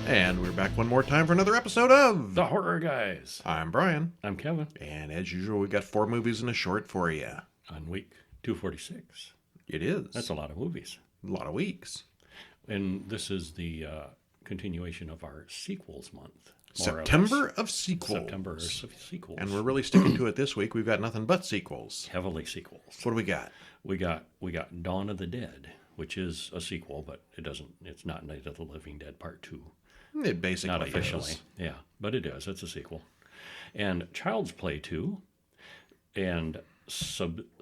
And we're back one more time for another episode of The Horror Guys. I'm Brian. I'm Kevin. And as usual, we've got 4 movies and a short for you. On week 246. It is. That's a lot of movies. A lot of weeks. And this is the continuation of our sequels month. September of sequels. September of sequels. And we're really sticking to it this week. We've got nothing but sequels. Heavily sequels. What do we got? We got Dawn of the Dead, which is a sequel, but it's not Night of the Living Dead Part 2. It basically Not officially. is. Yeah, but it is. It's a sequel. And Child's Play 2 and Subspecies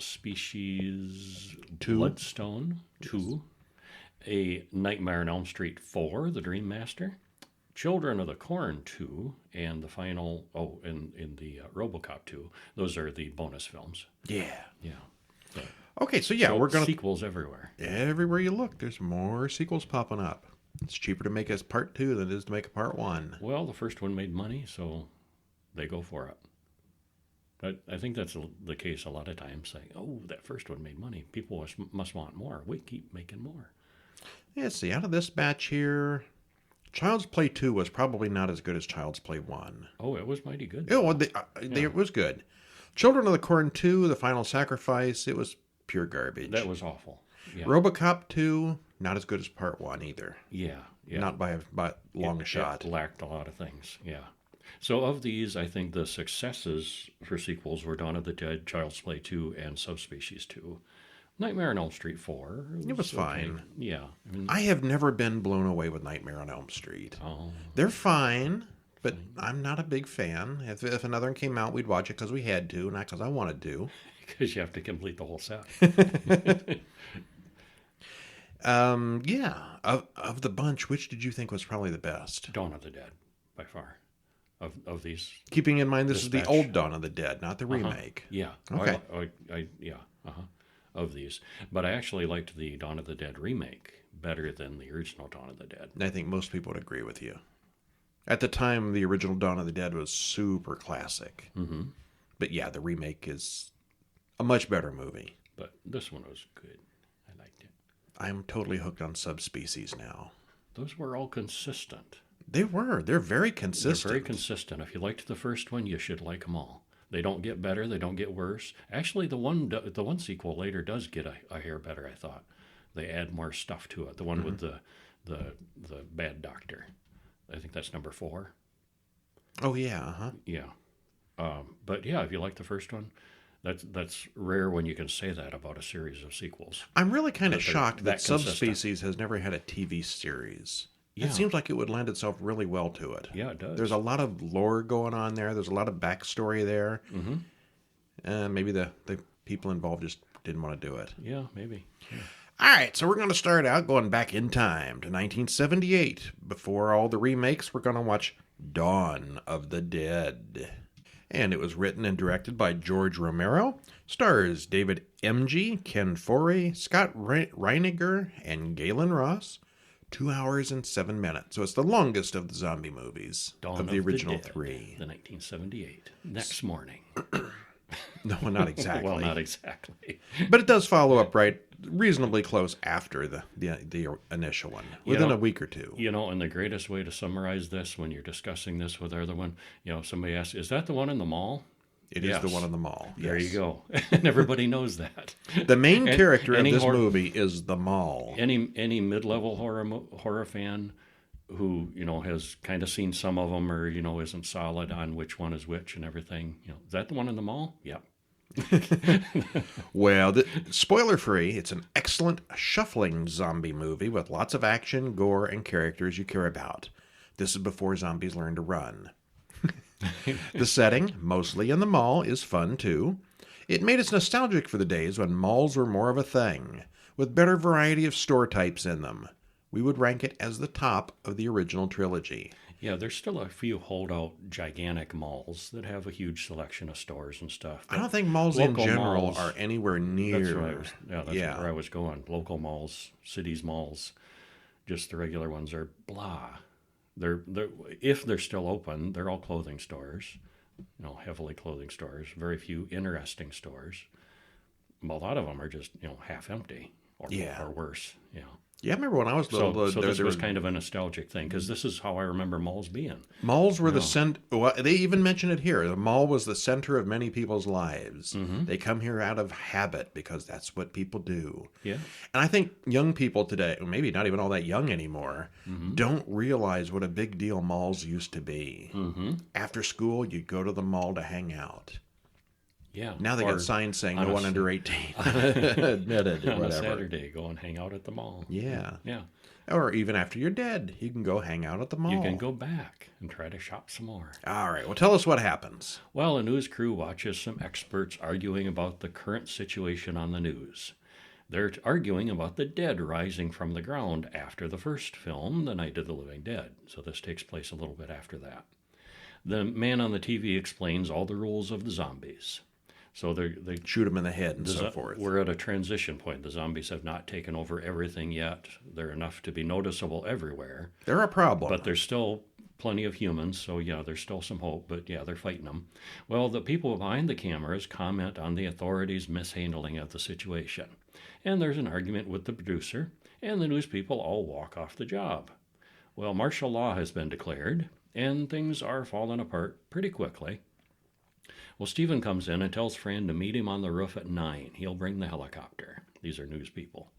2. Bloodstone 2, a Nightmare on Elm Street 4, The Dream Master, Children of the Corn 2, and the final, in the Robocop 2. Those are the bonus films. Yeah. Yeah. But, Okay, so we're going to... Sequels everywhere. Everywhere you look, there's more sequels popping up. It's cheaper to make a part 2 than it is to make a part 1. Well, the first one made money, so they go for it. But I think that's the case a lot of times, saying, oh, that first one made money. People must want more. We keep making more. Yeah, see, out of this batch here, Child's Play 2 was probably not as good as Child's Play 1. Oh, it was mighty good. It was good. Children of the Corn 2, The Final Sacrifice, it was pure garbage. That was awful. Yeah. Robocop 2, not as good as Part 1 either. Yeah. Not by a long shot. It lacked a lot of things, yeah. So of these, I think the successes for sequels were Dawn of the Dead, Child's Play 2, and Subspecies 2. Nightmare on Elm Street 4. It was fine. Yeah. I have never been blown away with Nightmare on Elm Street. Oh. They're fine, but I'm not a big fan. If another one came out, we'd watch it because we had to, not because I wanted to. Because you have to complete the whole set. Of the bunch, which did you think was probably the best? Dawn of the Dead, by far. Of these. Keeping in mind this is the batch. old Dawn of the Dead, not the remake. Yeah. Okay. Of these. But I actually liked the Dawn of the Dead remake better than the original Dawn of the Dead. And I think most people would agree with you. At the time, the original Dawn of the Dead was super classic. Mm-hmm. But yeah, the remake is a much better movie. But this one was good. I liked it. I'm totally hooked on Subspecies now. Those were all consistent. They were. They're very consistent. They're very consistent. If you liked the first one, you should like them all. They don't get better. They don't get worse. Actually, the one sequel later does get a hair better, I thought. They add more stuff to it. The one with the bad doctor. I think that's number 4. Oh, yeah. Uh-huh. Yeah. But yeah, if you like the first one, that's rare when you can say that about a series of sequels. I'm really kind of shocked that consistent. Subspecies has never had a TV series. Yeah. It seems like it would lend itself really well to it. Yeah, it does. There's a lot of lore going on there. There's a lot of backstory there. Mm-hmm. Maybe the people involved just didn't want to do it. Yeah, maybe. Yeah. All right, so we're going to start out going back in time to 1978. Before all the remakes, we're going to watch Dawn of the Dead. And it was written and directed by George Romero. Stars David Emge, Ken Foree, Scott Reiniger, and Galen Ross. 2 hours and 7 minutes. So it's the longest of the zombie movies Dawn of the original Dead, 3. The 1978. Next morning. No, not exactly. Well, not exactly. But it does follow up reasonably close after the initial one, within a week or two. And the greatest way to summarize this when you're discussing this with the other one, somebody asks, is that the one in the mall? It is the one in the mall. There yes. you go. And everybody knows that. The main character of this movie is the mall. Any mid-level horror fan who, has kind of seen some of them or, isn't solid on which one is which and everything, is that the one in the mall? Yep. Well, spoiler-free, it's an excellent shuffling zombie movie with lots of action, gore, and characters you care about. This is before zombies learn to run. The setting, mostly in the mall, is fun too. It made us nostalgic for the days when malls were more of a thing, with better variety of store types in them. We would rank it as the top of the original trilogy. Yeah, there's still a few holdout gigantic malls that have a huge selection of stores and stuff. I don't think malls in general are anywhere near. That's where I was going. Local malls, cities malls, just the regular ones are blah. They're if they're still open, they're all clothing stores, heavily clothing stores. Very few interesting stores. A lot of them are just half empty or worse. Yeah, I remember when I was little. So this was kind of a nostalgic thing, because this is how I remember malls being. Malls were the center. Well, they even mention it here. The mall was the center of many people's lives. Mm-hmm. They come here out of habit because that's what people do. Yeah. And I think young people today, maybe not even all that young anymore, don't realize what a big deal malls used to be. Mm-hmm. After school, you'd go to the mall to hang out. Yeah. Now they got signs saying no one under 18 admitted or on whatever. a Saturday, go and hang out at the mall. Yeah. Yeah. Or even after you're dead, you can go hang out at the mall. You can go back and try to shop some more. All right. Well, tell us what happens. Well, a news crew watches some experts arguing about the current situation on the news. They're arguing about the dead rising from the ground after the first film, The Night of the Living Dead. So this takes place a little bit after that. The man on the TV explains all the rules of the zombies. So they Shoot them in the head and so forth. We're at a transition point. The zombies have not taken over everything yet. They're enough to be noticeable everywhere. They're a problem. But there's still plenty of humans, so yeah, there's still some hope, but yeah, they're fighting them. Well, the people behind the cameras comment on the authorities' mishandling of the situation. And there's an argument with the producer, and the news people all walk off the job. Well, martial law has been declared, and things are falling apart pretty quickly. Well, Stephen comes in and tells Fran to meet him on the roof at 9. He'll bring the helicopter. These are news people.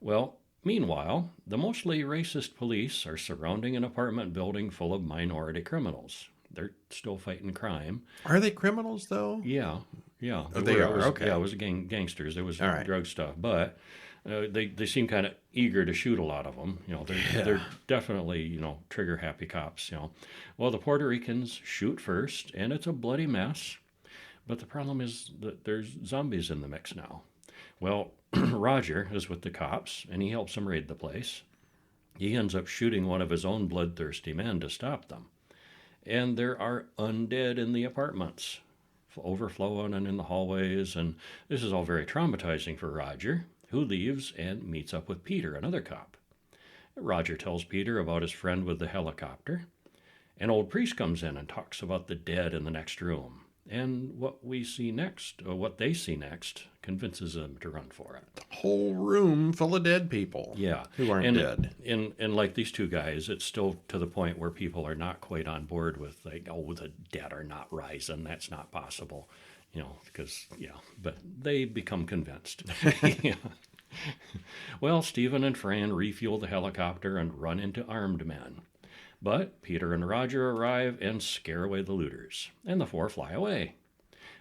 Well, meanwhile, the mostly racist police are surrounding an apartment building full of minority criminals. They're still fighting crime. Are they criminals, though? Yeah. Oh, they are, okay. Yeah, it was gangsters. There was drug stuff. But they seem kind of eager to shoot a lot of them. They're definitely, trigger-happy cops, Well, the Puerto Ricans shoot first, and it's a bloody mess. But the problem is that there's zombies in the mix now. Well, Roger is with the cops, and he helps them raid the place. He ends up shooting one of his own bloodthirsty men to stop them. And there are undead in the apartments, overflowing and in the hallways, and this is all very traumatizing for Roger, who leaves and meets up with Peter, another cop. Roger tells Peter about his friend with the helicopter. An old priest comes in and talks about the dead in the next room. And what they see next, convinces them to run for it. Whole room full of dead people. Yeah. Who aren't dead. And like these two guys, it's still to the point where people are not quite on board with, like, oh, the dead are not rising. That's not possible. But they become convinced. Yeah. Well, Stephen and Fran refuel the helicopter and run into armed men. But Peter and Roger arrive and scare away the looters, and the four fly away.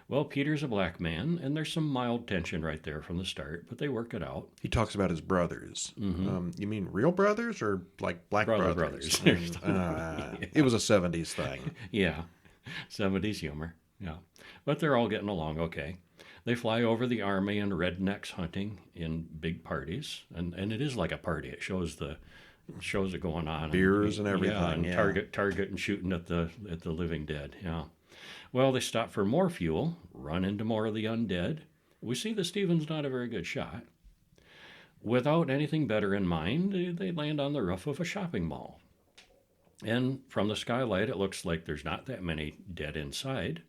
Well, Peter's a black man, and there's some mild tension right there from the start, but they work it out. He talks about his brothers. Mm-hmm. You mean real brothers or like black brothers? It was a 70s thing. Yeah, 70s humor. Yeah, but they're all getting along okay. They fly over the army and rednecks hunting in big parties, and it is like a party. It shows it going on. Beers and everything. Yeah, and target and shooting at the living dead. Yeah. Well, they stop for more fuel, run into more of the undead. We see that Stephen's not a very good shot. Without anything better in mind, they land on the roof of a shopping mall. And from the skylight, it looks like there's not that many dead inside.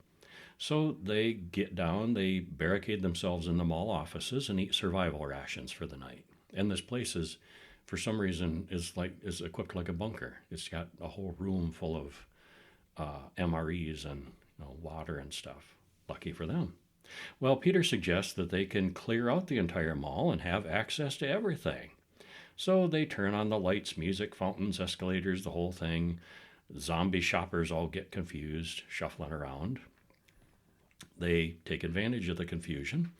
So they get down, they barricade themselves in the mall offices and eat survival rations for the night. And this place is, for some reason, is equipped like a bunker. It's got a whole room full of MREs and water and stuff. Lucky for them. Well, Peter suggests that they can clear out the entire mall and have access to everything. So they turn on the lights, music, fountains, escalators, the whole thing. Zombie shoppers all get confused, shuffling around. They take advantage of the confusion.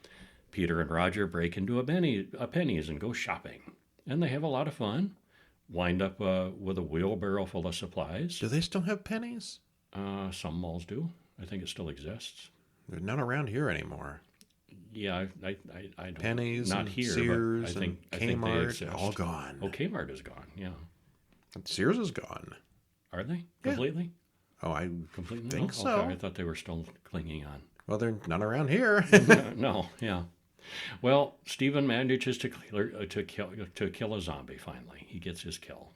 Peter and Roger break into a Penny's and go shopping. And they have a lot of fun. Wind up with a wheelbarrow full of supplies. Do they still have Penny's? Some malls do. I think it still exists. There's none around here anymore. Yeah, I don't. Penny's, not and here, Sears, but I think Kmart, all gone. Oh, Kmart is gone. Yeah. Sears is gone. Are they Yeah. completely? Oh, I Completely? think No? so. Okay, I thought they were still clinging on. Well, they're none around here. No, yeah. Well, Stephen manages to kill a zombie finally. He gets his kill.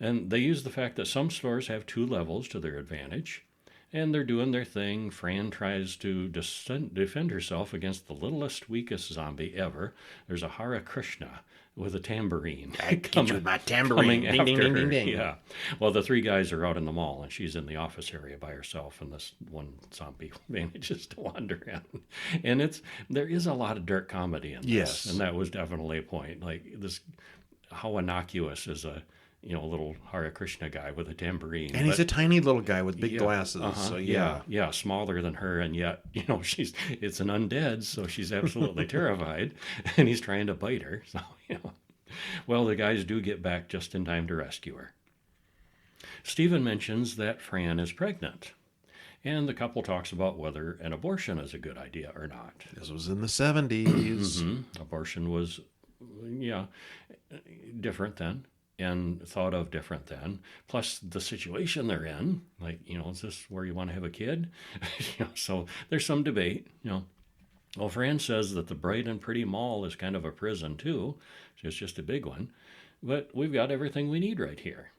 And they use the fact that some stores have 2 levels to their advantage. And they're doing their thing. Fran tries to defend herself against the littlest, weakest zombie ever. There's a Hare Krishna, with a tambourine. I get you with my tambourine. Ding, ding, ding, ding, ding. Yeah. Well, the three guys are out in the mall, and she's in the office area by herself, and this one zombie manages to wander in. And there is a lot of dark comedy in this. Yes. And that was definitely a point. Like this, how innocuous is a little Hare Krishna guy with a tambourine. And he's a tiny little guy with big glasses. So yeah, smaller than her, and yet, it's an undead, so she's absolutely terrified, and he's trying to bite her. So, Well, the guys do get back just in time to rescue her. Stephen mentions that Fran is pregnant, and the couple talks about whether an abortion is a good idea or not. This was in the 70s. Abortion was, different then. And thought of different then. Plus the situation they're in, like, is this where you want to have a kid? So there's some debate, Well, Fran says that the bright and pretty mall is kind of a prison too. It's just a big one. But we've got everything we need right here.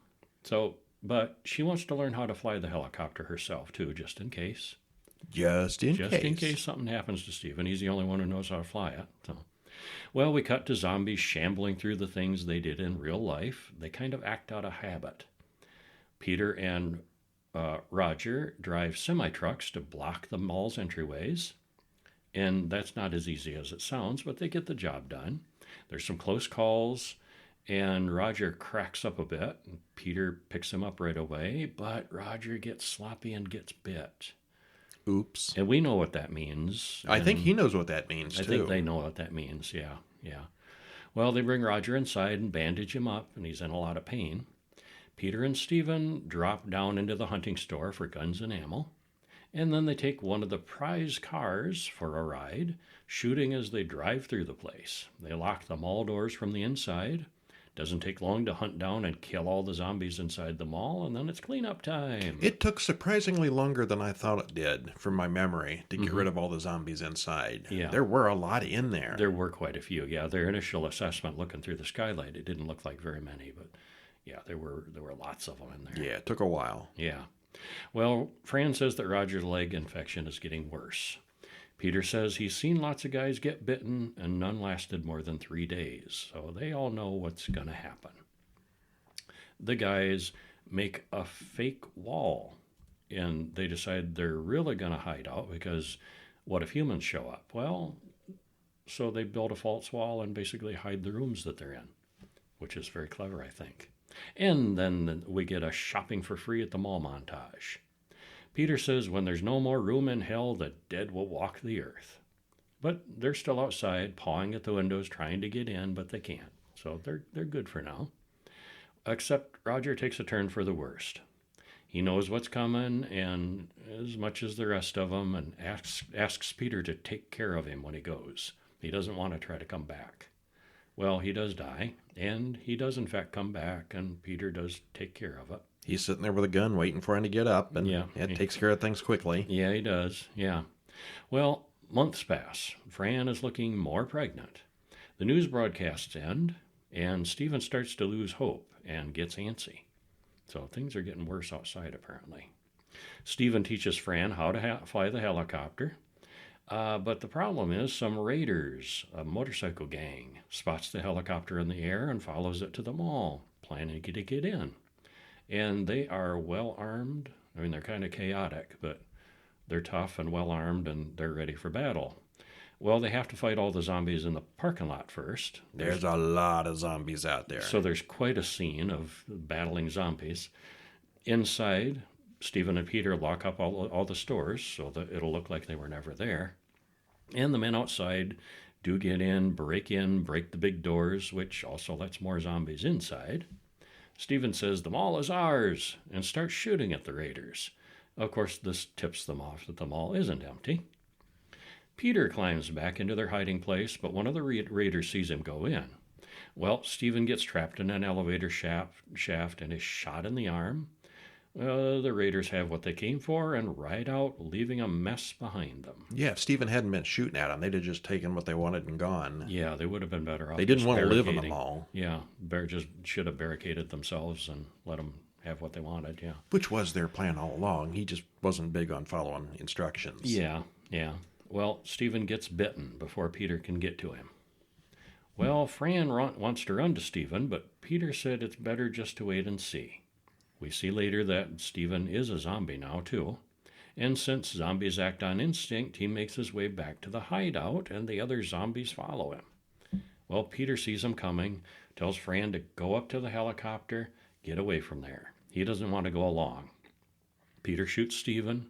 But she wants to learn how to fly the helicopter herself too, just in case. Just in case something happens to Stephen. He's the only one who knows how to fly it. So. Well, we cut to zombies shambling through the things they did in real life. They kind of act out of habit. Peter and Roger drive semi-trucks to block the mall's entryways. And that's not as easy as it sounds, but they get the job done. There's some close calls, and Roger cracks up a bit. And Peter picks him up right away, but Roger gets sloppy and gets bit. Oops. And we know what that means. I think he knows what that means, too. I think they know what that means, yeah. Well, they bring Roger inside and bandage him up, and he's in a lot of pain. Peter and Stephen drop down into the hunting store for guns and ammo, and then they take one of the prize cars for a ride, shooting as they drive through the place. They lock the mall doors from the inside. Doesn't take long to hunt down and kill all the zombies inside the mall, and then it's cleanup time. It took surprisingly longer than I thought it did, from my memory, to get rid of all the zombies inside. Yeah. There were a lot in there. There were quite a few, yeah. Their initial assessment looking through the skylight, it didn't look like very many, but yeah, there were lots of them in there. Yeah, it took a while. Yeah. Well, Fran says that Roger's leg infection is getting worse. Peter says he's seen lots of guys get bitten, and none lasted more than 3 days, so they all know what's going to happen. The guys make a fake wall, and they decide they're really going to hide out because what if humans show up? Well, so they build a false wall and basically hide the rooms that they're in, which is very clever, I think. And then we get a shopping for free at the mall montage. Peter says when there's no more room in hell, the dead will walk the earth. But they're still outside, pawing at the windows, trying to get in, but they can't. So they're good for now. Except Roger takes a turn for the worst. He knows what's coming, and as much as the rest of them, and asks Peter to take care of him when he goes. He doesn't want to try to come back. Well, he does die, and he does in fact come back, and Peter does take care of it. He's sitting there with a gun waiting for him to get up, and it takes care of things quickly. Yeah, he does, yeah. Well, months pass. Fran is looking more pregnant. The news broadcasts end, and Stephen starts to lose hope and gets antsy. So things are getting worse outside, apparently. Stephen teaches Fran how to fly the helicopter, but the problem is some raiders, a motorcycle gang, spots the helicopter in the air and follows it to the mall, planning to get in. And they are well-armed. I mean, they're kind of chaotic, but they're tough and well-armed, and they're ready for battle. Well, they have to fight all the zombies in the parking lot first. There's a lot of zombies out there. So there's quite a scene of battling zombies. Inside, Stephen and Peter lock up all the stores so that it'll look like they were never there. And the men outside do get in, break the big doors, which also lets more zombies inside. Stephen says the mall is ours and starts shooting at the raiders. Of course, this tips them off that the mall isn't empty. Peter climbs back into their hiding place, but one of the raiders sees him go in. Well, Stephen gets trapped in an elevator shaft and is shot in the arm. The raiders have what they came for and ride out, leaving a mess behind them. Yeah, if Stephen hadn't been shooting at them, they'd have just taken what they wanted and gone. Yeah, they would have been better off. They didn't want to live in the mall. Yeah, just should have barricaded themselves and let them have what they wanted, yeah. Which was their plan all along. He just wasn't big on following instructions. Yeah. Well, Stephen gets bitten before Peter can get to him. Well, Fran wants to run to Stephen, but Peter said it's better just to wait and see. We see later that Stephen is a zombie now, too. And since zombies act on instinct, he makes his way back to the hideout, and the other zombies follow him. Well, Peter sees him coming, tells Fran to go up to the helicopter, get away from there. He doesn't want to go along. Peter shoots Stephen,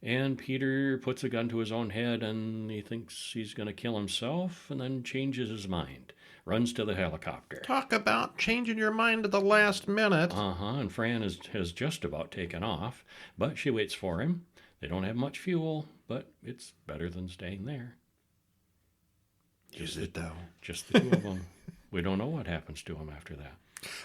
and Peter puts a gun to his own head, and he thinks he's going to kill himself, and then changes his mind. Runs to the helicopter. Talk about changing your mind at the last minute. And Fran has just about taken off, but she waits for him. They don't have much fuel, but it's better than staying there. Is it, though? Just the two of them. We don't know what happens to them after that.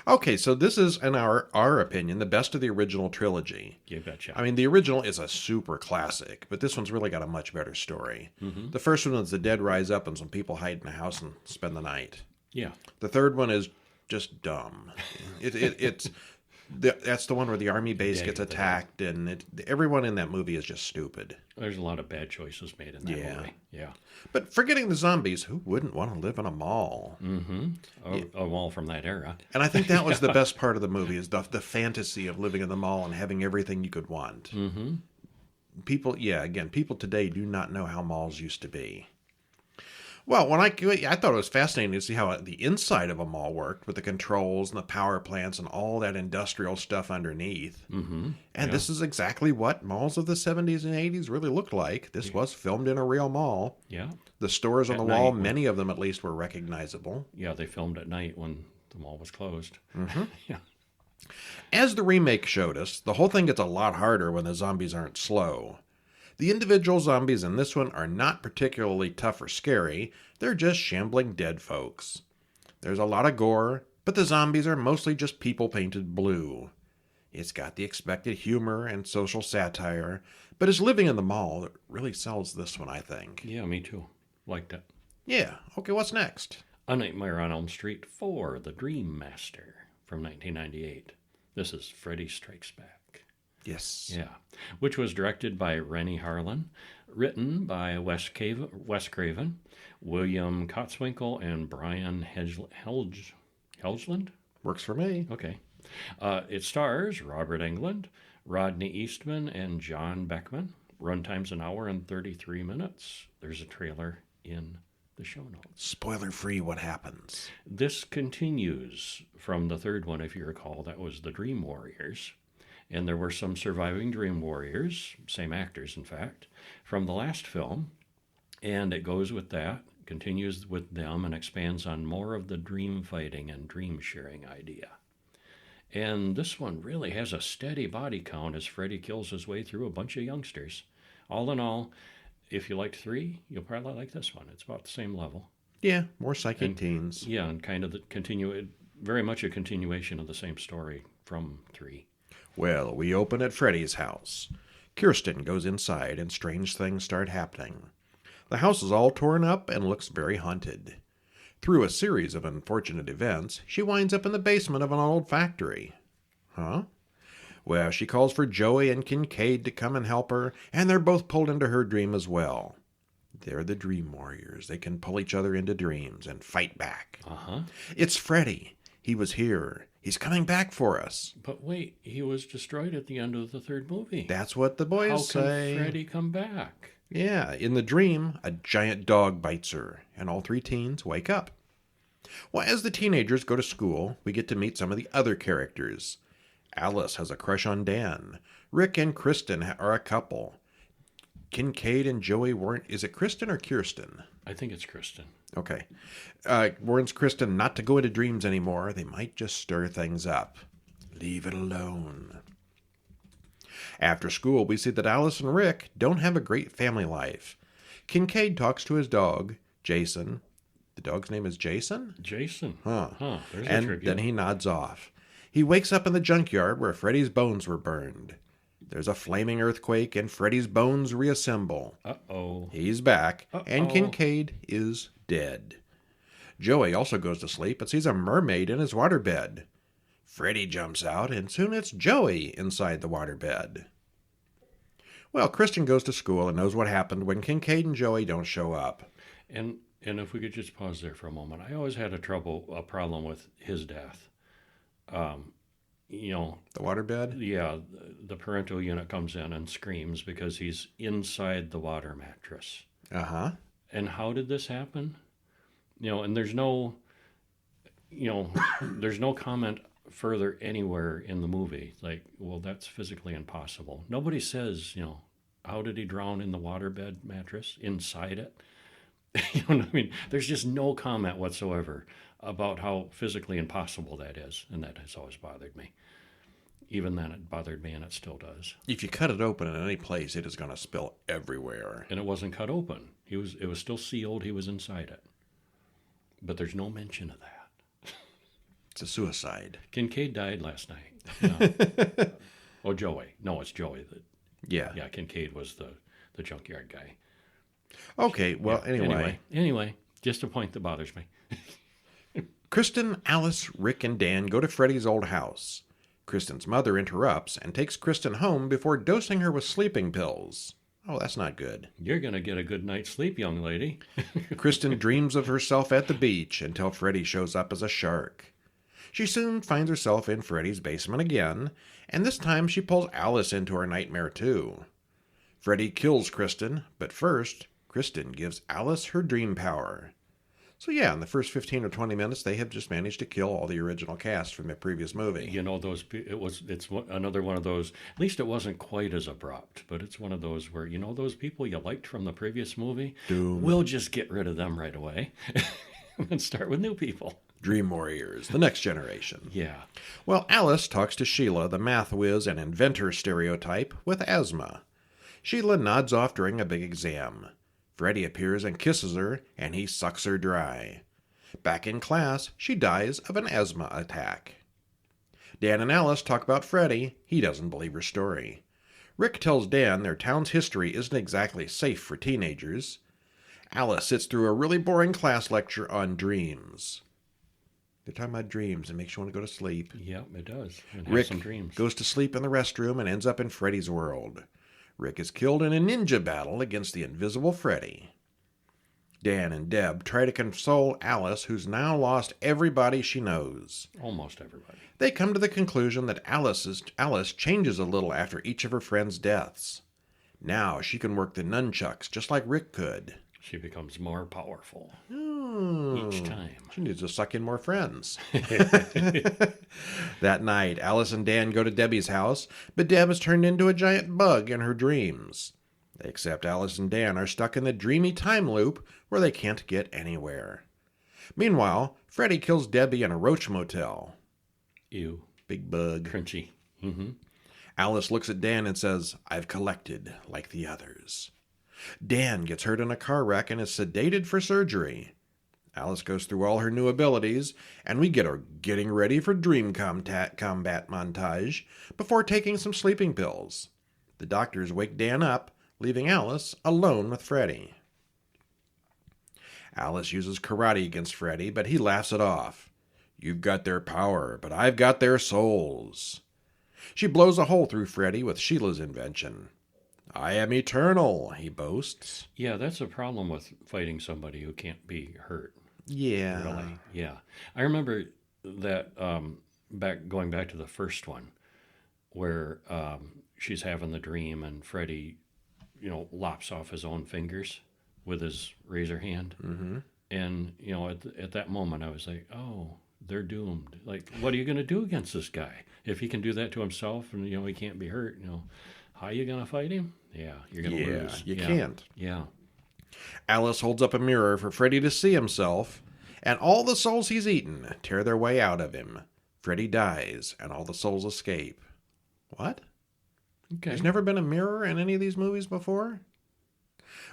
Okay, so this is, in our opinion, the best of the original trilogy. You betcha. I mean, the original is a super classic, but this one's really got a much better story. Mm-hmm. The first one is the dead rise up and some people hide in a house and spend the night. Yeah. The third one is just dumb. That's the one where the army base gets attacked, and everyone in that movie is just stupid. There's a lot of bad choices made in that movie. Yeah. But forgetting the zombies, who wouldn't want to live in a mall? Mm-hmm. A mall from that era. And I think that was the best part of the movie, is the fantasy of living in the mall and having everything you could want. Mm-hmm. People today do not know how malls used to be. Well, I thought it was fascinating to see how the inside of a mall worked with the controls and the power plants and all that industrial stuff underneath. Mm-hmm. And this is exactly what malls of the 70s and 80s really looked like. This was filmed in a real mall. Yeah. The stores on the wall, many of them at least, were recognizable. Yeah, they filmed at night when the mall was closed. Mm-hmm. Yeah. As the remake showed us, the whole thing gets a lot harder when the zombies aren't slow. The individual zombies in this one are not particularly tough or scary. They're just shambling dead folks. There's a lot of gore, but the zombies are mostly just people painted blue. It's got the expected humor and social satire, but it's living in the mall that really sells this one, I think. Yeah, me too. Liked it. Yeah. Okay, what's next? A Nightmare on Elm Street 4, The Dream Master, from 1998. This is Freddy Strikes Back. Yes. Yeah. Which was directed by Rennie Harlan, written by Wes Craven, William Kotzwinkle, and Brian Helgeland? Works for me. Okay. It stars Robert Englund, Rodney Eastman, and John Beckman. Runtime's an hour and 33 minutes. There's a trailer in the show notes. Spoiler free, what happens? This continues from the third one, if you recall. That was the Dream Warriors. And there were some surviving Dream Warriors, same actors, in fact, from the last film. And it goes with that, continues with them, and expands on more of the dream fighting and dream sharing idea. And this one really has a steady body count as Freddy kills his way through a bunch of youngsters. All in all, if you liked 3, you'll probably like this one. It's about the same level. Yeah, more psychic teens. Yeah, and kind of very much a continuation of the same story from 3. Well, we open at Freddy's house. Kirsten goes inside and strange things start happening. The house is all torn up and looks very haunted. Through a series of unfortunate events, she winds up in the basement of an old factory. Huh? Well, she calls for Joey and Kincaid to come and help her, and they're both pulled into her dream as well. They're the Dream Warriors. They can pull each other into dreams and fight back. Uh-huh. It's Freddy. He was here. He's coming back for us. But wait, he was destroyed at the end of the third movie. That's what the boys say. How can Freddy come back? Yeah, in the dream, a giant dog bites her, and all 3 teens wake up. Well, as the teenagers go to school, we get to meet some of the other characters. Alice has a crush on Dan. Rick and Kristen are a couple. Kincaid and Joey weren't... Is it Kristen or Kirsten? I think it's Kristen. Okay. Warns Kristen not to go into dreams anymore. They might just stir things up. Leave it alone. After school, we see that Alice and Rick don't have a great family life. Kincaid talks to his dog, Jason. The dog's name is Jason? Jason. Huh. There's and a tribute. Then he nods off. He wakes up in the junkyard where Freddy's bones were burned. There's a flaming earthquake, and Freddy's bones reassemble. Uh-oh. He's back, and Kincaid is dead. Joey also goes to sleep and sees a mermaid in his waterbed. Freddy jumps out, and soon it's Joey inside the waterbed. Well, Kristen goes to school and knows what happened when Kincaid and Joey don't show up. And And if we could just pause there for a moment, I always had a problem with his death. You know, The waterbed? yeah, the parental unit comes in and screams because he's inside the water mattress. Uh-huh. And how did this happen? You know, and there's no, you know, there's no comment further anywhere in the movie. Like, well, that's physically impossible. Nobody says, you know, how did he drown in the waterbed mattress inside it? You know what I mean? There's just no comment whatsoever about how physically impossible that is, and that has always bothered me. Even then, it bothered me, and it still does. If you cut it open in any place, it is going to spill everywhere. And it wasn't cut open. It was still sealed. He was inside it. But there's no mention of that. It's a suicide. Kincaid died last night. No. Oh, Joey. No, it's Joey. Yeah. Yeah, Kincaid was the junkyard guy. Okay, well, Yeah. Anyway, just a point that bothers me. Kristen, Alice, Rick, and Dan go to Freddy's old house. Kristen's mother interrupts and takes Kristen home before dosing her with sleeping pills. Oh, that's not good. You're going to get a good night's sleep, young lady. Kristen dreams of herself at the beach until Freddy shows up as a shark. She soon finds herself in Freddy's basement again, and this time she pulls Alice into her nightmare too. Freddy kills Kristen, but first, Kristen gives Alice her dream power. So yeah, in the first 15 or 20 minutes, they have just managed to kill all the original cast from the previous movie. You know, it's another one of those, at least it wasn't quite as abrupt, but it's one of those where, you know, those people you liked from the previous movie, Doom. We'll just get rid of them right away and start with new people. Dream Warriors, the next generation. Yeah. Well, Alice talks to Sheila, the math whiz and inventor stereotype, with asthma. Sheila nods off during a big exam. Freddy appears and kisses her, and he sucks her dry. Back in class, she dies of an asthma attack. Dan and Alice talk about Freddy. He doesn't believe her story. Rick tells Dan their town's history isn't exactly safe for teenagers. Alice sits through a really boring class lecture on dreams. They're talking about dreams. It makes you want to go to sleep. Yep, it does. And have Rick some dreams. goes to sleep in the restroom and ends up in Freddy's world. Rick is killed in a ninja battle against the invisible Freddy. Dan and Deb try to console Alice, who's now lost everybody she knows. Almost everybody. They come to the conclusion that Alice changes a little after each of her friends' deaths. Now she can work the nunchucks just like Rick could. She becomes more powerful Hmm. each time. She needs to suck in more friends. That night, Alice and Dan go to Debbie's house, but Deb is turned into a giant bug in her dreams. Except Alice and Dan are stuck in the dreamy time loop where they can't get anywhere. Meanwhile, Freddy kills Debbie in a roach motel. Ew. Big bug. Crunchy. Mm-hmm. Alice looks at Dan and says, "I've collected like the others." Dan gets hurt in a car wreck and is sedated for surgery. Alice goes through all her new abilities, and we get her getting ready for dream combat montage before taking some sleeping pills. The doctors wake Dan up, leaving Alice alone with Freddy. Alice uses karate against Freddy, but he laughs it off. "You've got their power, but I've got their souls." She blows a hole through Freddy with Sheila's invention. "I am eternal," he boasts. Yeah, that's a problem with fighting somebody who can't be hurt. Yeah. Really. Yeah. I remember that going back to the first one where she's having the dream and Freddy, you know, lops off his own fingers with his razor hand. Mm-hmm. And, you know, at that moment I was like, oh, they're doomed. Like, what are you going to do against this guy? If he can do that to himself and, you know, he can't be hurt, you know, how are you going to fight him? Yeah, you're going to lose. You can't. Yeah. Alice holds up a mirror for Freddy to see himself, and all the souls he's eaten tear their way out of him. Freddy dies, and all the souls escape. What? Okay. There's never been a mirror in any of these movies before?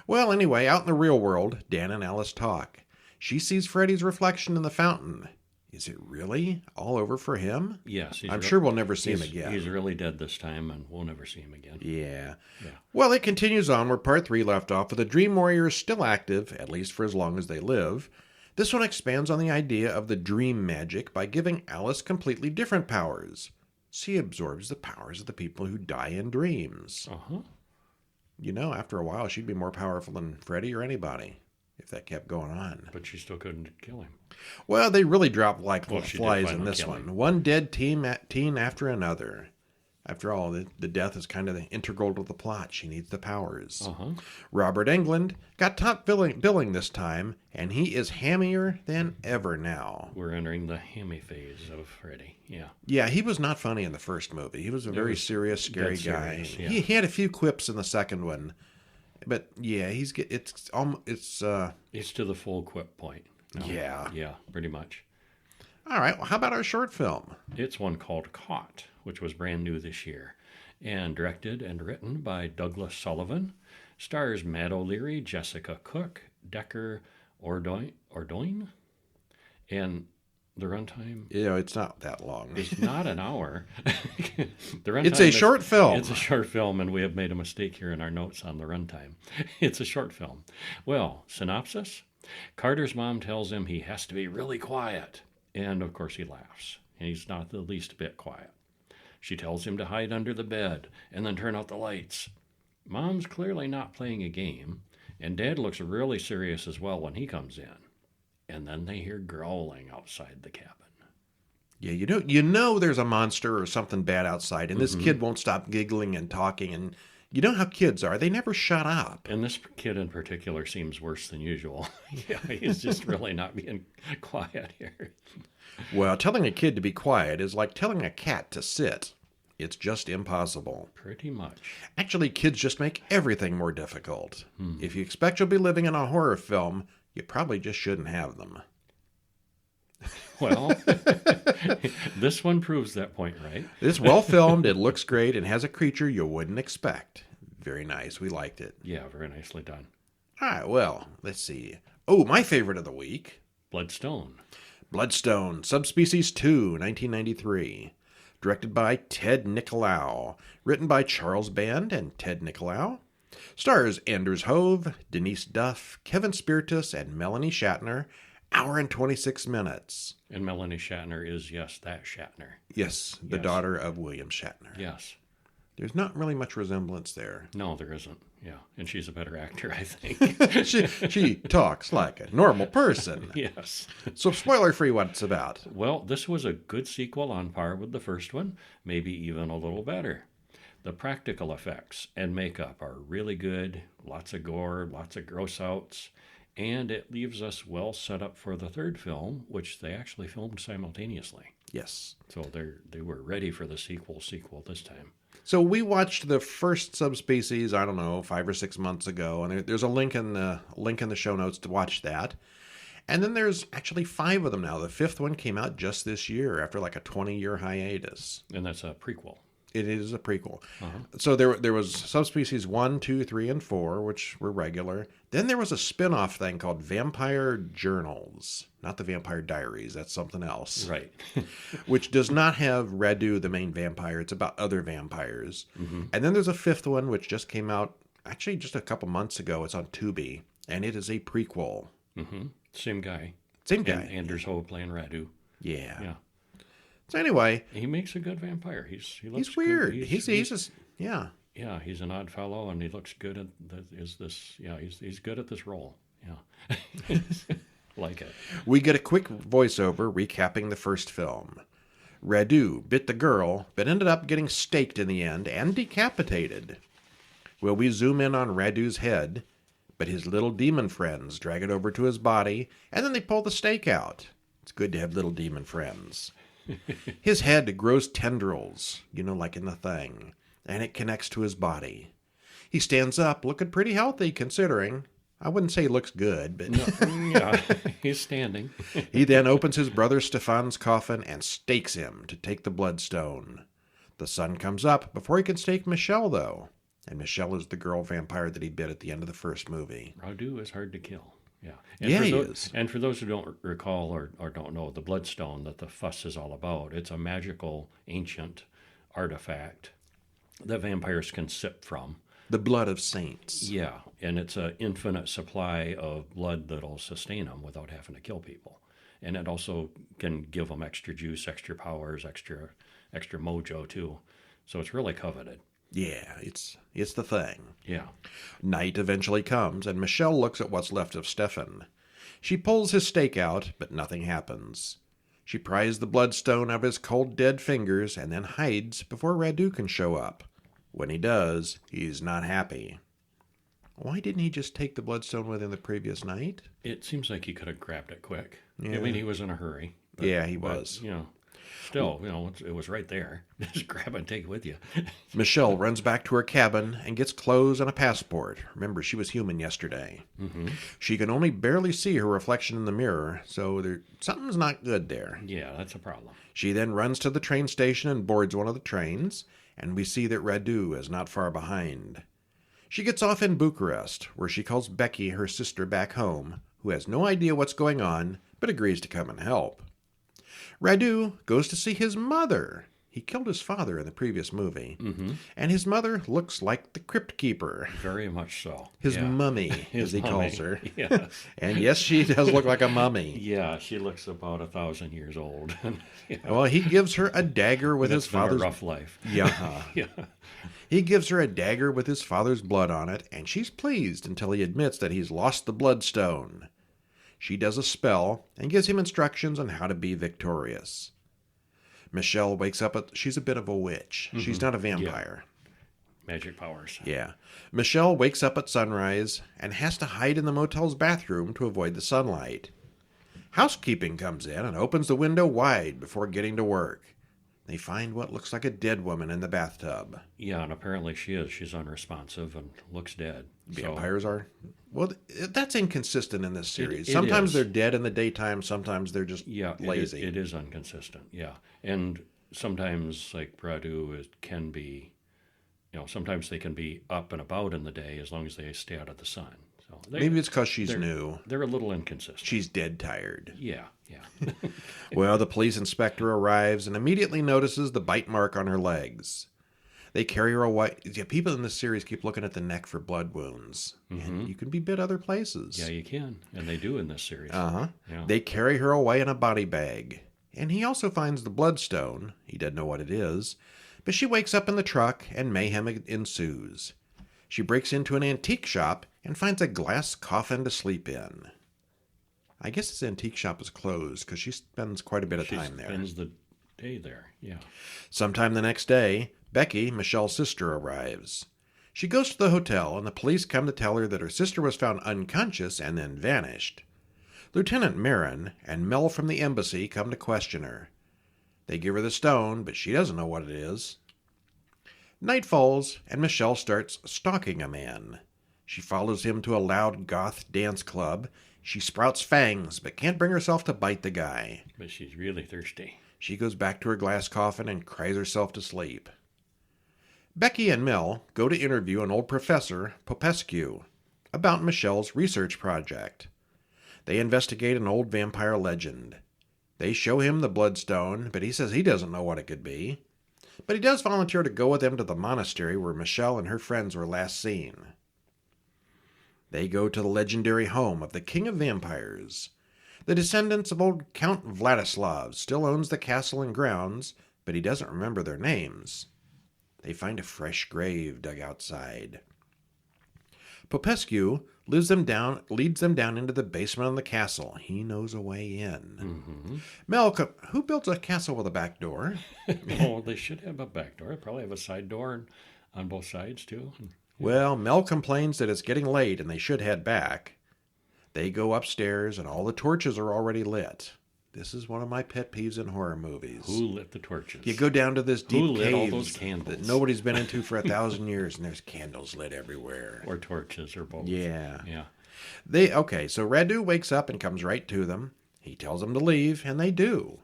Well, anyway, out in the real world, Dan and Alice talk. She sees Freddy's reflection in the fountain. Is it really all over for him? Yes. I'm sure we'll never see him again. He's really dead this time, and we'll never see him again. Yeah. Yeah. Well, it continues on where part 3 left off with the Dream Warriors still active, at least for as long as they live. This one expands on the idea of the dream magic by giving Alice completely different powers. She absorbs the powers of the people who die in dreams. Uh-huh. You know, after a while, she'd be more powerful than Freddy or anybody. if that kept going on. But she still couldn't kill him. Well, they really dropped like She did flies in finally this kill one. him. One dead teen after another. After all, the death is kind of integral to the plot. She needs the powers. Robert Englund got top billing this time, and he is hammier than ever now. We're entering the hammy phase of Freddy. Yeah. Yeah, he was not funny in the first movie. He was a very serious, scary guy. Serious, yeah. He had a few quips in the second one, but yeah, it's It's to the full quip point. No. Yeah. Yeah, pretty much. All right. Well, how about our short film? It's one called Caught, which was brand new this year, and directed and written by Douglas Sullivan. Stars Matt O'Leary, Jessica Cook, Decker Ordoin, and the runtime. It's not that long. It's not an hour. The runtime It's a short film. It's a short film, and we have made a mistake here in our notes on the runtime. It's a short film. Well, synopsis: Carter's mom tells him he has to be really quiet, and of course he laughs. And he's not the least bit quiet. She tells him to hide under the bed and then turn out the lights. Mom's clearly not playing a game, and Dad looks really serious as well when he comes in. And then they hear growling outside the cabin. Yeah, you know there's a monster or something bad outside, and this kid won't stop giggling and talking, and you know how kids are. They never shut up. And this kid in particular seems worse than usual. Yeah, he's just really not being quiet here. Well, telling a kid to be quiet is like telling a cat to sit. It's just impossible. Pretty much. Actually, kids just make everything more difficult. If you expect you'll be living in a horror film, you probably just shouldn't have them. Well, this one proves that point, right? It's well filmed, it looks great, and has a creature you wouldn't expect. Very nice. We liked it. Yeah, very nicely done. All right, well, let's see. Oh, my favorite of the week. Bloodstone. Bloodstone, Subspecies II, 1993. Directed by Ted Nicolau. Written by Charles Band and Ted Nicolau. Stars Anders Hove, Denise Duff, Kevin Spiritus, and Melanie Shatner. Hour and 26 minutes. And Melanie Shatner is, yes, that Shatner. Yes, the daughter of William Shatner. Yes. There's not really much resemblance there. No, there isn't. Yeah, and she's a better actor, I think. she talks like a normal person. Yes. So spoiler-free what it's about. Well, this was a good sequel on par with the first one, maybe even a little better. The practical effects and makeup are really good, lots of gore, lots of gross outs, and it leaves us well set up for the third film, which they actually filmed simultaneously. Yes. So they were ready for the sequel this time. So we watched the first Subspecies, I don't know, 5 or 6 months ago, and there's a link in the show notes to watch that. And then there's actually 5 of them now. The 5th one came out just this year after like a 20-year hiatus. And that's a prequel. It is a prequel. So there was Subspecies 1, 2, 3, and 4, which were regular. Then there was a spin-off thing called Vampire Journals. Not the Vampire Diaries, that's something else. Right. Which does not have Radu, the main vampire. It's about other vampires. And then there's a 5th one, which just came out actually just a couple months ago. It's on Tubi, and it is a prequel. Same guy. Same guy. And Anders Hove playing Radu. Yeah. Yeah. So anyway, He makes a good vampire. He looks he's weird. Good. He's just, yeah. Yeah, he's an odd fellow, and he looks good at he's good at this role. Yeah. Like it. We get a quick voiceover recapping the first film. Radu bit the girl, but ended up getting staked in the end and decapitated. Well, we zoom in on Radu's head, but his little demon friends drag it over to his body, and then they pull the stake out. It's good to have little demon friends. His head grows tendrils, like in the thing, and it connects to his body. He stands up, looking pretty healthy, considering. I wouldn't say he looks good, but... Yeah, he's standing. He then opens his brother Stefan's coffin and stakes him to take the Bloodstone. The sun comes up before he can stake Michelle, though. And Michelle is the girl vampire that he bit at the end of the first movie. Radu is hard to kill. Yeah. He is. And for those who don't recall or don't know, the Bloodstone that the fuss is all about, it's a magical, ancient artifact that vampires can sip from. The blood of saints. Yeah, and it's an infinite supply of blood that'll sustain them without having to kill people. And it also can give them extra juice, extra powers, extra mojo, too. So it's really coveted. Yeah, it's the thing. Yeah. Night eventually comes, and Michelle looks at what's left of Stefan. She pulls his stake out, but nothing happens. She pries the bloodstone out of his cold, dead fingers and then hides before Radu can show up. When he does, he's not happy. Why didn't he just take the bloodstone with him the previous night? It seems like he could have grabbed it quick. Yeah. I mean, he was in a hurry. Yeah, he was. Still, it was right there. Just grab it and take it with you. Michelle runs back to her cabin and gets clothes and a passport. Remember, she was human yesterday. Mm-hmm. She can only barely see her reflection in the mirror, so something's not good there. Yeah, that's a problem. She then runs to the train station and boards one of the trains, and we see that Radu is not far behind. She gets off in Bucharest, where she calls Becky, her sister, back home, who has no idea what's going on, but agrees to come and help. Radu goes to see his mother. He killed his father in the previous movie. Mm-hmm. And his mother looks like the crypt keeper. Very much so. His Yeah. mummy, His as he mummy. calls her. Yeah. And yes, she does look like a mummy. Yeah, she looks about 1,000 years old. Yeah. Well, he gives her a dagger with his It's been a father's... rough life. Yeah. Yeah. He gives her a dagger with his father's blood on it, and she's pleased until he admits that he's lost the Bloodstone. She does a spell and gives him instructions on how to be victorious. Michelle wakes up she's a bit of a witch. Mm-hmm. She's not a vampire. Magic powers. Yeah. Michelle wakes up at sunrise and has to hide in the motel's bathroom to avoid the sunlight. Housekeeping comes in and opens the window wide before getting to work. They find what looks like a dead woman in the bathtub. Yeah, and apparently she is. She's unresponsive and looks dead. Vampires are? Well, that's inconsistent in this series. It Sometimes is. they're dead in the daytime. Sometimes they're just lazy. It is inconsistent, yeah. And sometimes, like Radu, it can be, sometimes they can be up and about in the day as long as they stay out of the sun. So Maybe it's because she's new. They're a little inconsistent. She's dead tired. Yeah. Well, the police inspector arrives and immediately notices the bite mark on her legs. They carry her away. Yeah, people in this series keep looking at the neck for blood wounds. Mm-hmm. And you can be bit other places. Yeah, you can. And they do in this series. Uh-huh. Yeah. They carry her away in a body bag. And he also finds the Bloodstone. He doesn't know what it is. But she wakes up in the truck and mayhem ensues. She breaks into an antique shop and finds a glass coffin to sleep in. I guess this antique shop is closed because she spends quite a bit of time there. She spends the day there, yeah. Sometime the next day, Becky, Michelle's sister, arrives. She goes to the hotel, and the police come to tell her that her sister was found unconscious and then vanished. Lieutenant Marin and Mel from the embassy come to question her. They give her the stone, but she doesn't know what it is. Night falls, and Michelle starts stalking a man. She follows him to a loud goth dance club. She sprouts fangs, but can't bring herself to bite the guy. But she's really thirsty. She goes back to her glass coffin and cries herself to sleep. Becky and Mel go to interview an old professor, Popescu, about Michelle's research project. They investigate an old vampire legend. They show him the Bloodstone, but he says he doesn't know what it could be. But he does volunteer to go with them to the monastery where Michelle and her friends were last seen. They go to the legendary home of the King of Vampires. The descendants of old Count Vladislav still owns the castle and grounds, but he doesn't remember their names. They find a fresh grave dug outside. Popescu leads them down into the basement of the castle. He knows a way in. Mm-hmm. Mel, who builds a castle with a back door? Oh, they should have a back door. They probably have a side door on both sides, too. Well, Mel complains that it's getting late and they should head back. They go upstairs and all the torches are already lit. This is one of my pet peeves in horror movies. Who lit the torches? You go down to this deep Who lit all cave those candles? that nobody's been into for 1,000 years, and there's candles lit everywhere. Or torches, or both. Yeah. Yeah. So Radu wakes up and comes right to them. He tells them to leave, and they do.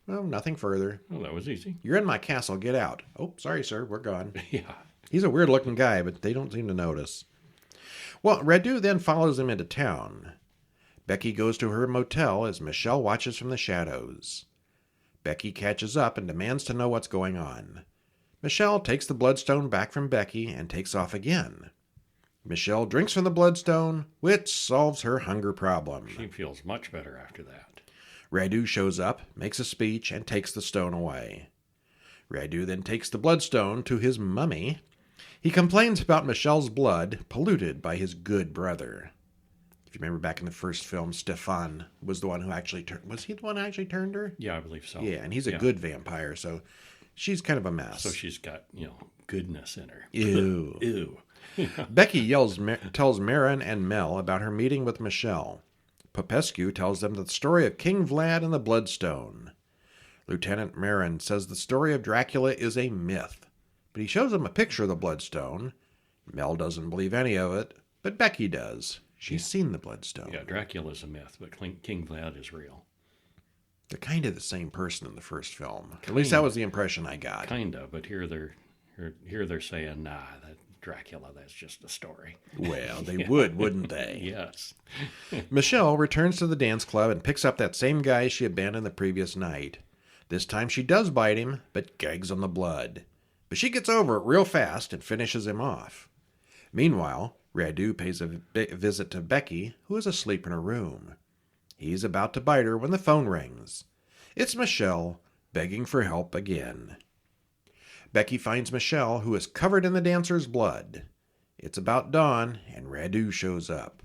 Well, nothing further. Well, that was easy. You're in my castle, get out. Oh, sorry, sir, we're gone. Yeah. He's a weird-looking guy, but they don't seem to notice. Well, Radu then follows them into town. Becky goes to her motel as Michelle watches from the shadows. Becky catches up and demands to know what's going on. Michelle takes the Bloodstone back from Becky and takes off again. Michelle drinks from the Bloodstone, which solves her hunger problem. She feels much better after that. Radu shows up, makes a speech, and takes the stone away. Radu then takes the Bloodstone to his mummy. He complains about Michelle's blood polluted by his good brother. If you remember back in the first film, Stefan was the one who actually was he the one who actually turned her? Yeah, I believe so. Yeah, and he's a good vampire, so she's kind of a mess. So she's got, goodness in her. Ew. Ew. Becky tells Marin and Mel about her meeting with Michelle. Popescu tells them the story of King Vlad and the Bloodstone. Lieutenant Marin says the story of Dracula is a myth, but he shows them a picture of the Bloodstone. Mel doesn't believe any of it, but Becky does. She's seen the Bloodstone. Yeah, Dracula's a myth, but King Vlad is real. They're kind of the same person in the first film. At least that was the impression I got. Kinda, but here they're saying, nah, that Dracula, that's just a story. Well, they would, wouldn't they? Yes. Michelle returns to the dance club and picks up that same guy she abandoned the previous night. This time she does bite him, but gags on the blood. But she gets over it real fast and finishes him off. Meanwhile, Radu pays a visit to Becky, who is asleep in her room. He's about to bite her when the phone rings. It's Michelle, begging for help again. Becky finds Michelle, who is covered in the dancer's blood. It's about dawn, and Radu shows up.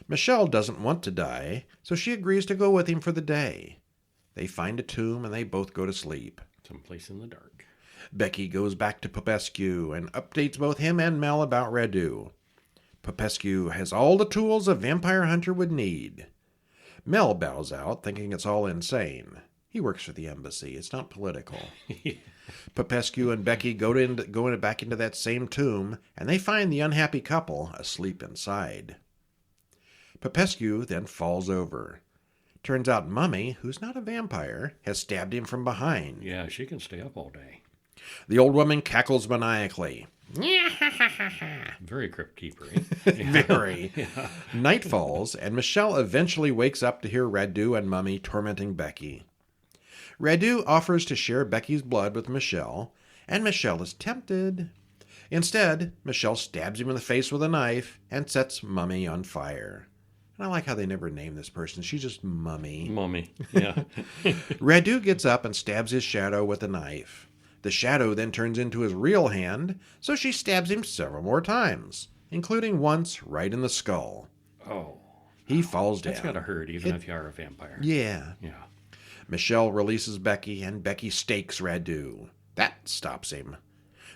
Michelle doesn't want to die, so she agrees to go with him for the day. They find a tomb, and they both go to sleep. Someplace in the dark. Becky goes back to Popescu and updates both him and Mel about Radu. Popescu has all the tools a vampire hunter would need. Mel bows out, thinking it's all insane. He works for the embassy. It's not political. Popescu and Becky go back into that same tomb, and they find the unhappy couple asleep inside. Popescu then falls over. Turns out Mummy, who's not a vampire, has stabbed him from behind. Yeah, she can stay up all day. The old woman cackles maniacally. Very crypt keepery. Very. Yeah. Night falls, and Michelle eventually wakes up to hear Radu and Mummy tormenting Becky. Radu offers to share Becky's blood with Michelle, and Michelle is tempted. Instead, Michelle stabs him in the face with a knife and sets Mummy on fire. And I like how they never name this person. She's just Mummy. Mummy, yeah. Radu gets up and stabs his shadow with a knife. The shadow then turns into his real hand, so she stabs him several more times, including once right in the skull. Oh. He falls down. That's gotta hurt, even if you are a vampire. Yeah. Yeah. Michelle releases Becky, and Becky stakes Radu. That stops him.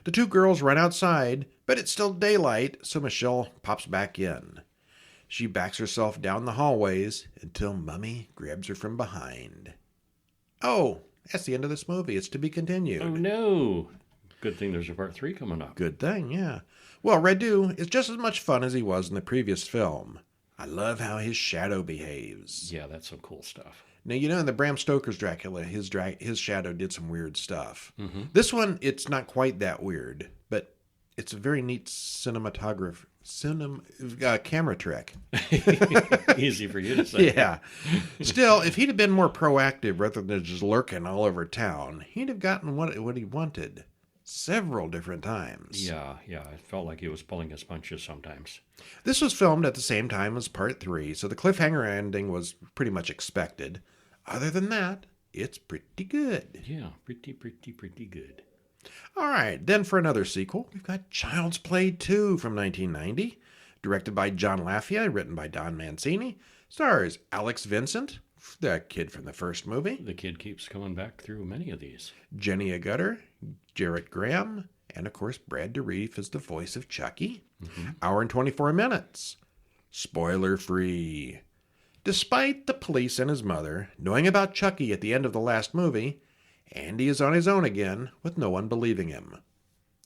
The two girls run outside, but it's still daylight, so Michelle pops back in. She backs herself down the hallways until Mummy grabs her from behind. Oh, that's the end of this movie. It's to be continued. Oh, no. Good thing there's a part 3 coming up. Good thing, yeah. Well, Radu is just as much fun as he was in the previous film. I love how his shadow behaves. Yeah, that's some cool stuff. Now, in the Bram Stoker's Dracula, his shadow did some weird stuff. Mm-hmm. This one, it's not quite that weird, but it's a very neat camera trick. Easy for you to say. Yeah. Still, if he'd have been more proactive rather than just lurking all over town, he'd have gotten what he wanted several different times. Yeah. It felt like he was pulling his punches sometimes. This was filmed at the same time as Part 3, so the cliffhanger ending was pretty much expected. Other than that, it's pretty good. Yeah, pretty good. All right, then for another sequel, we've got Child's Play 2 from 1990, directed by John Lafia, written by Don Mancini, stars Alex Vincent, the kid from the first movie. The kid keeps coming back through many of these. Jenny Agutter, Jarrett Graham, and of course Brad Dourif is the voice of Chucky. Mm-hmm. Hour and 24 minutes. Spoiler free. Despite the police and his mother knowing about Chucky at the end of the last movie, Andy is on his own again with no one believing him.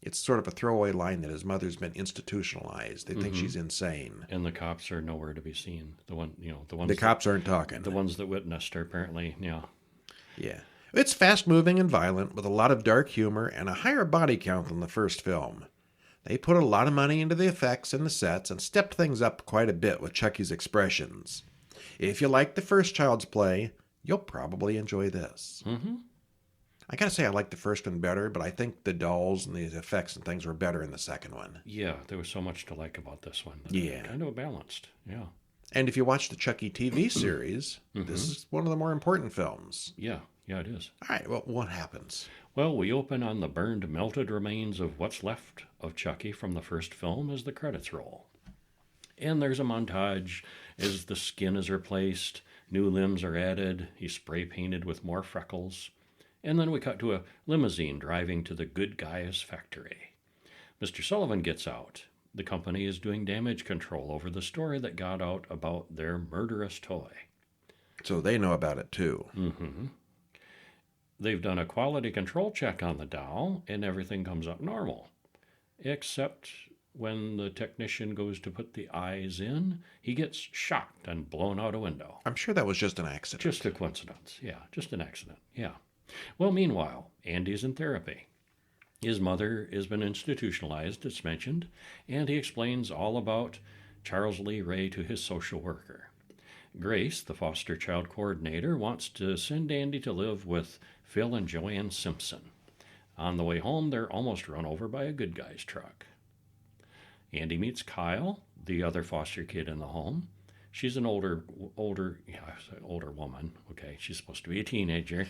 It's sort of a throwaway line that his mother's been institutionalized. They think she's insane. And the cops are nowhere to be seen. The ones. The cops aren't talking. The ones that witnessed are apparently, Yeah. It's fast-moving and violent with a lot of dark humor and a higher body count than the first film. They put a lot of money into the effects and the sets and stepped things up quite a bit with Chucky's expressions. If you like the first Child's Play, you'll probably enjoy this. Mm-hmm. I gotta say I like the first one better, but I think the dolls and the effects and things were better in the second one. Yeah, there was so much to like about this one. Yeah. Kind of balanced, yeah. And if you watch the Chucky TV series, this is one of the more important films. Yeah, it is. All right, well, what happens? Well, we open on the burned, melted remains of what's left of Chucky from the first film as the credits roll. And there's a montage as the skin is replaced, new limbs are added, he's spray painted with more freckles. And then we cut to a limousine driving to the good guy's factory. Mr. Sullivan gets out. The company is doing damage control over the story that got out about their murderous toy. So they know about it too. Mm-hmm. They've done a quality control check on the doll, and everything comes up normal. Except when the technician goes to put the eyes in, he gets shocked and blown out a window. I'm sure that was just an accident. Just a coincidence. Yeah, just an accident. Yeah. Well, meanwhile, Andy's in therapy. His mother has been institutionalized, it's mentioned, and he explains all about Charles Lee Ray to his social worker. Grace, the foster child coordinator, wants to send Andy to live with Phil and Joanne Simpson. On the way home, they're almost run over by a good guy's truck. Andy meets Kyle, the other foster kid in the home. She's an older woman. Okay, she's supposed to be a teenager.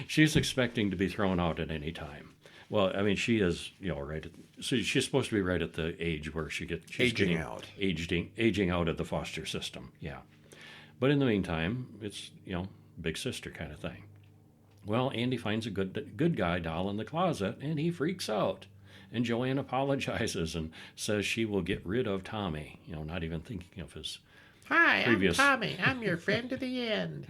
She's expecting to be thrown out at any time. Well, I mean, she is, so she's supposed to be right at the age where she's aging out of the foster system. Yeah, but in the meantime, it's big sister kind of thing. Well, Andy finds a good guy doll in the closet, and he freaks out. And Joanne apologizes and says she will get rid of Tommy, not even thinking of his previous... I'm Tommy. I'm your friend to the end.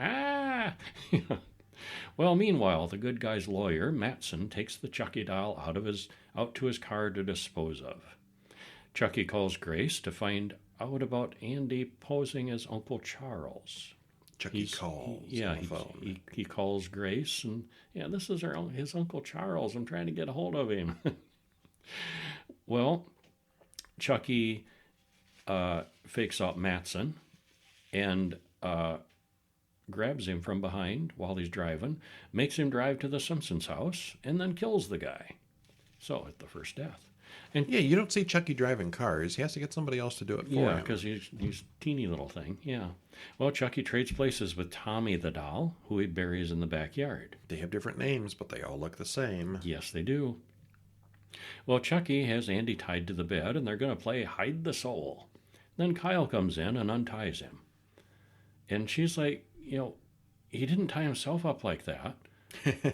Well, meanwhile, the good guy's lawyer, Matson, takes the Chucky doll out to his car to dispose of. Chucky calls Grace to find out about Andy posing as Uncle Charles. Chucky calls on the phone. He calls Grace, and this is his Uncle Charles. I'm trying to get a hold of him. Well, Chucky fakes out Matson and grabs him from behind while he's driving, makes him drive to the Simpsons' house, and then kills the guy. So, it's the first death. And you don't see Chucky driving cars. He has to get somebody else to do it for him. Yeah, because he's a teeny little thing. Yeah. Well, Chucky trades places with Tommy the doll, who he buries in the backyard. They have different names, but they all look the same. Yes, they do. Well, Chucky has Andy tied to the bed, and they're going to play hide the soul. Then Kyle comes in and unties him. And she's like, he didn't tie himself up like that.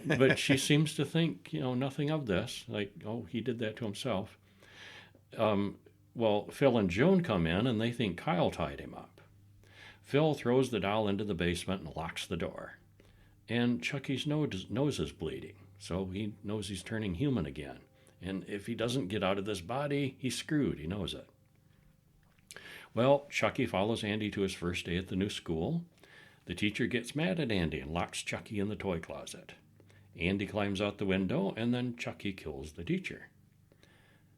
But she seems to think, nothing of this. Like, he did that to himself. Well, Phil and Joan come in, and they think Kyle tied him up. Phil throws the doll into the basement and locks the door. And Chucky's nose is bleeding, so he knows he's turning human again. And if he doesn't get out of this body, he's screwed. He knows it. Well, Chucky follows Andy to his first day at the new school. The teacher gets mad at Andy and locks Chucky in the toy closet. Andy climbs out the window, and then Chucky kills the teacher.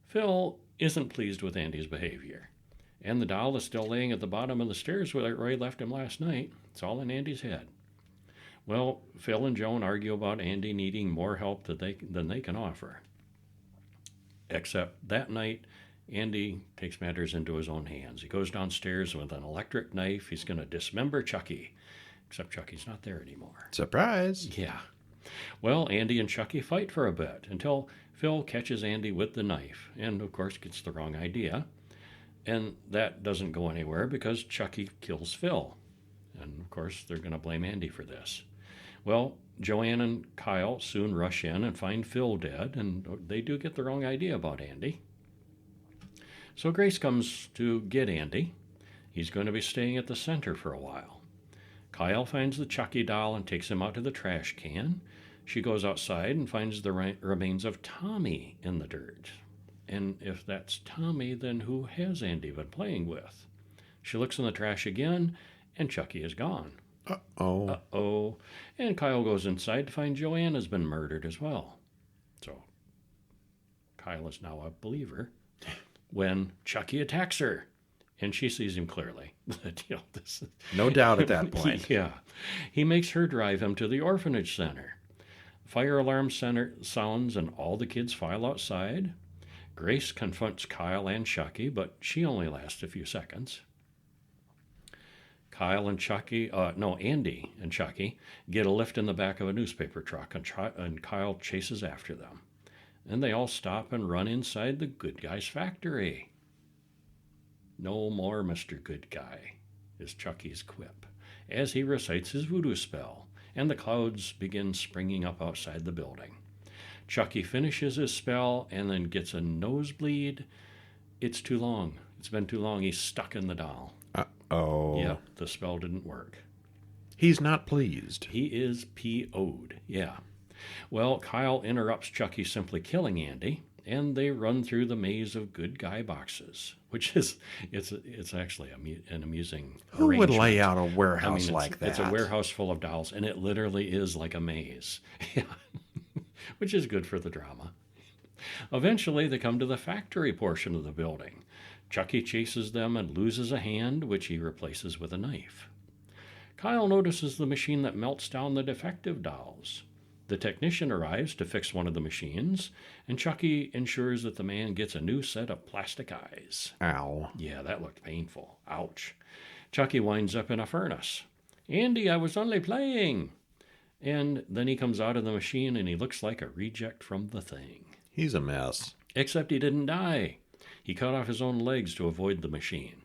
Phil isn't pleased with Andy's behavior. And the doll is still laying at the bottom of the stairs where Ray left him last night. It's all in Andy's head. Well, Phil and Joan argue about Andy needing more help than they can offer. Except that night, Andy takes matters into his own hands. He goes downstairs with an electric knife. He's going to dismember Chucky. Except Chucky's not there anymore. Surprise! Yeah. Well, Andy and Chucky fight for a bit until Phil catches Andy with the knife and, of course, gets the wrong idea. And that doesn't go anywhere because Chucky kills Phil. And, of course, they're going to blame Andy for this. Well, Joanne and Kyle soon rush in and find Phil dead, and they do get the wrong idea about Andy. So Grace comes to get Andy. He's going to be staying at the center for a while. Kyle finds the Chucky doll and takes him out to the trash can. She goes outside and finds the remains of Tommy in the dirt. And if that's Tommy, then who has Andy been playing with? She looks in the trash again, and Chucky is gone. Uh-oh. Uh-oh. And Kyle goes inside to find Joanne has been murdered as well. So Kyle is now a believer when Chucky attacks her. And she sees him clearly. No doubt at that point. Yeah. He makes her drive him to the orphanage center. Fire alarm center sounds and all the kids file outside. Grace confronts Kyle and Chucky, but she only lasts a few seconds. Andy and Chucky get a lift in the back of a newspaper truck, and Kyle chases after them. And they all stop and run inside the good guy's factory. "No more, Mr. Good Guy," is Chucky's quip, as he recites his voodoo spell, and the clouds begin springing up outside the building. Chucky finishes his spell and then gets a nosebleed. It's too long. It's been too long. He's stuck in the doll. Uh-oh. Yeah, the spell didn't work. He's not pleased. He is PO'd, yeah. Well, Kyle interrupts Chucky simply killing Andy, and they run through the maze of good guy boxes, which is, it's actually an amusing Who would arrangement. lay out a warehouse like that? It's a warehouse full of dolls, and it literally is like a maze. Yeah. Which is good for the drama. Eventually, they come to the factory portion of the building. Chucky chases them and loses a hand, which he replaces with a knife. Kyle notices the machine that melts down the defective dolls. The technician arrives to fix one of the machines, and Chucky ensures that the man gets a new set of plastic eyes. Ow. Yeah, that looked painful. Ouch. Chucky winds up in a furnace. "Andy, I was only playing." And then he comes out of the machine and he looks like a reject from The Thing. He's a mess. Except he didn't die. He cut off his own legs to avoid the machine.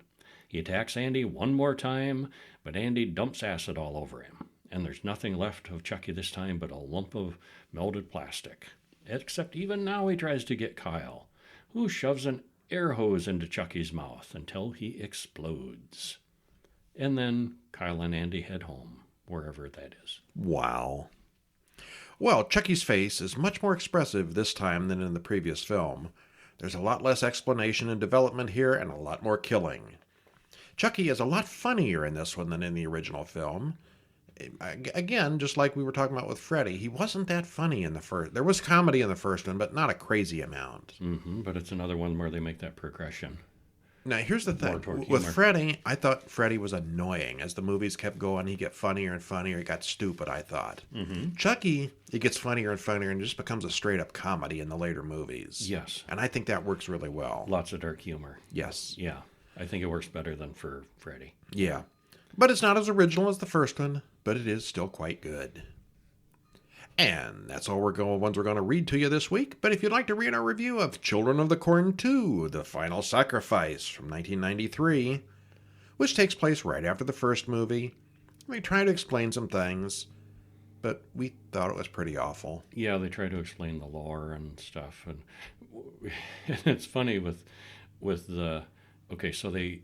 He attacks Andy one more time, but Andy dumps acid all over him. And there's nothing left of Chucky this time but a lump of melted plastic. Except even now he tries to get Kyle, who shoves an air hose into Chucky's mouth until he explodes. And then Kyle and Andy head home, wherever that is. Wow. Well, Chucky's face is much more expressive this time than in the previous film. There's a lot less explanation and development here, and a lot more killing. Chucky is a lot funnier in this one than in the original film. Again, just like we were talking about with Freddy, he wasn't that funny in the first. There was comedy in the first one, but not a crazy amount. Mm-hmm, but it's another one where they make that progression. Now, here's the thing. With Freddy, I thought Freddy was annoying. As the movies kept going, he got funnier and funnier. He got stupid, I thought. Mm-hmm. Chucky, it gets funnier and funnier and just becomes a straight-up comedy in the later movies. Yes. And I think that works really well. Lots of dark humor. Yes. Yeah. I think it works better than for Freddy. Yeah. But it's not as original as the first one, but it is still quite good. And that's all ones we're going to read to you this week. But if you'd like to read our review of Children of the Corn 2, The Final Sacrifice from 1993, which takes place right after the first movie, we try to explain some things, but we thought it was pretty awful. Yeah, they try to explain the lore and stuff. And it's funny with the... Okay, so the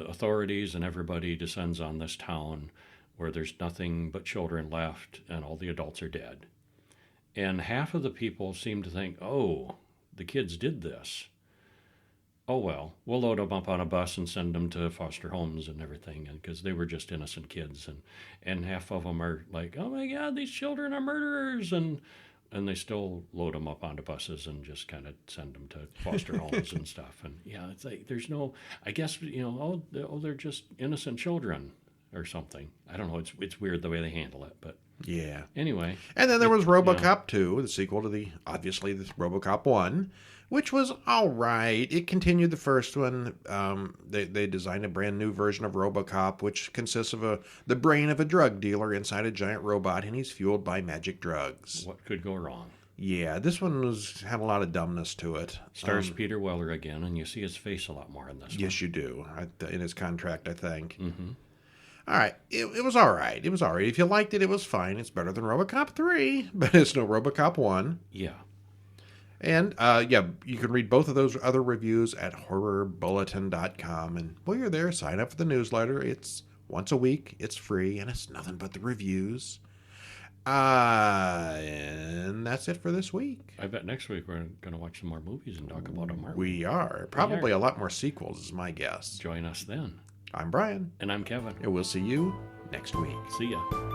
authorities and everybody descends on this town where there's nothing but children left and all the adults are dead. And half of the people seem to think, oh, the kids did this. Oh, well, we'll load them up on a bus and send them to foster homes and everything, and because they were just innocent kids. And half of them are like, oh, my God, these children are murderers. And they still load them up onto buses and just kind of send them to foster homes and stuff. And, yeah, it's like there's no, I guess, they're just innocent children or something. I don't know. It's weird the way they handle it, but yeah. Anyway. And then there was Robocop 2, the sequel to the Robocop 1, which was all right. It continued the first one. They designed a brand new version of Robocop, which consists of the brain of a drug dealer inside a giant robot, and he's fueled by magic drugs. What could go wrong? Yeah, this one had a lot of dumbness to it. Stars Peter Weller again, and you see his face a lot more in this one. Yes, you do. In his contract, I think. Mm-hmm. All right. It was all right. It was all right. If you liked it, it was fine. It's better than Robocop 3, but it's no Robocop 1. Yeah. And, you can read both of those other reviews at horrorbulletin.com. And while you're there, sign up for the newsletter. It's once a week. It's free, and it's nothing but the reviews. And that's it for this week. I bet next week we're going to watch some more movies and talk about them, aren't we? We are. Probably a lot more sequels is my guess. Join us then. I'm Brian. And I'm Kevin. And we'll see you next week. See ya.